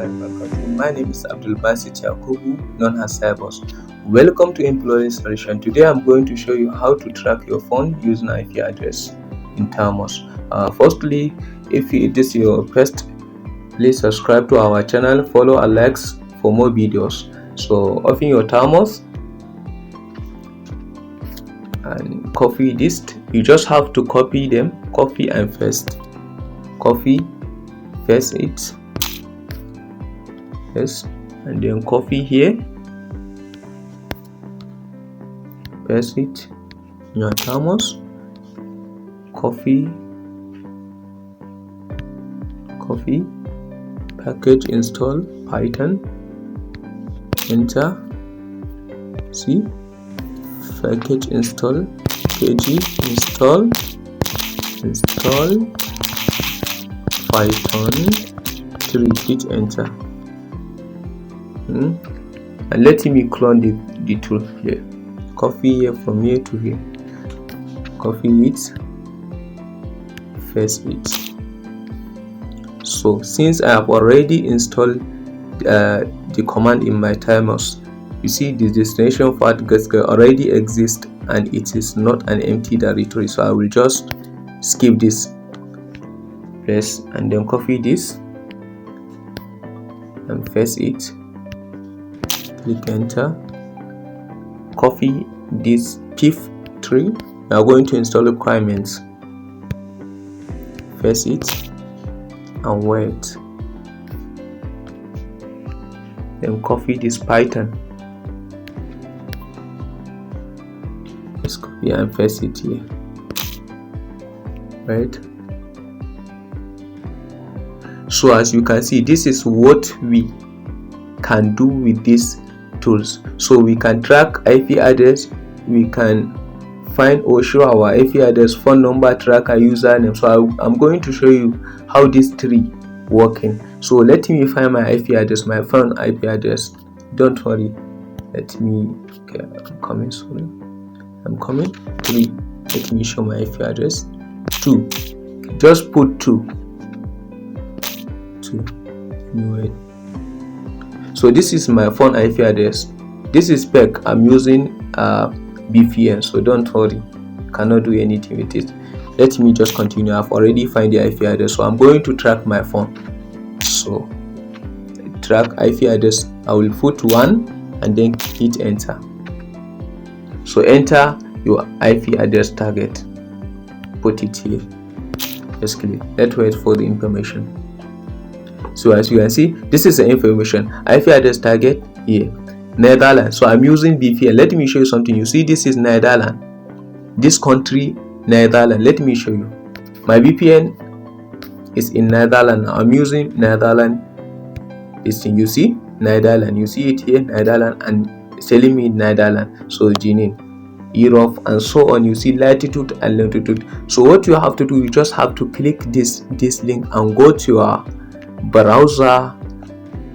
wabarakatuh. My name is Abdul Basit Yakubu, known as Cybos. Welcome to Employee Solution. Today I'm going to show you how to track your phone using IP address in termux. Firstly, if this is your first, please subscribe to our channel, follow and likes for more videos. So open your termux and copy this. You just have to copy them, copy and paste. Copy, paste it, yes, and then copy here, paste it in your termux, copy, package install Python, enter, see, package install kg install Python 3, hit enter, and let me clone the tool here. Copy here from here to here, copy it, paste it. So since I have already installed the command in my termux, you see the destination path GhostTR already exists and it is not an empty directory, so I will just skip this. Press and then copy this and paste it, click enter, copy this pif3. We are going to install requirements, paste it and wait, then copy this Python, let's copy and paste it here, right? So as you can see, this is what we can do with these tools. So we can track IP address, we can find or show our IP address, phone number, tracker, username. So I'm going to show you how these three working. So let me find my IP address, my phone IP address. Don't worry, let me, okay, I'm coming 3. Let me show my IP address. 2, just put 2. Anyway, so this is my phone IP address. This is spec. I'm using VPN, so don't worry, cannot do anything with it. Let me just continue. I've already find the IP address, so I'm going to track my phone. So track IP address, I will put 1 and then hit enter. So enter your IP address target, put it here, just click. Let's wait for the information. So as you can see, this is the information. IP address target here, Netherlands. So I'm using VPN. Let me show you something. You see, this is Netherlands, this country Netherlands. Let me show you. My VPN is in Netherlands. I'm using Netherlands. This thing, you see Netherlands, you see it here, Netherlands, and it's telling me Netherlands. So Jenin, Europe, and so on. You see latitude and longitude. So what you have to do, you just have to click this link and go to your browser,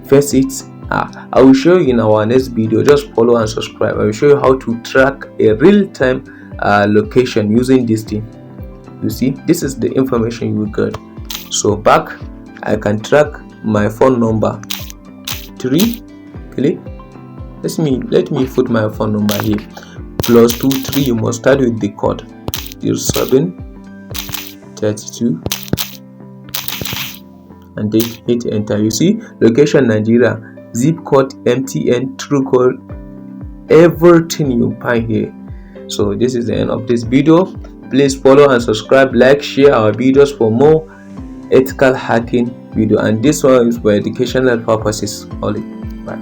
paste it. I will show you in our next video. Just follow and subscribe. I will show you how to track a real-time location using this thing. You see, this is the information you will get. So back, I can track my phone number. 3, click. Let me put my phone number here. +23. You must start with the code 0732. And then hit enter. You see, location Nigeria, zip code, MTN, true code, everything you find here. So this is the end of this video. Please follow and subscribe, like, share our videos for more ethical hacking video, and this one is for educational purposes only. Bye.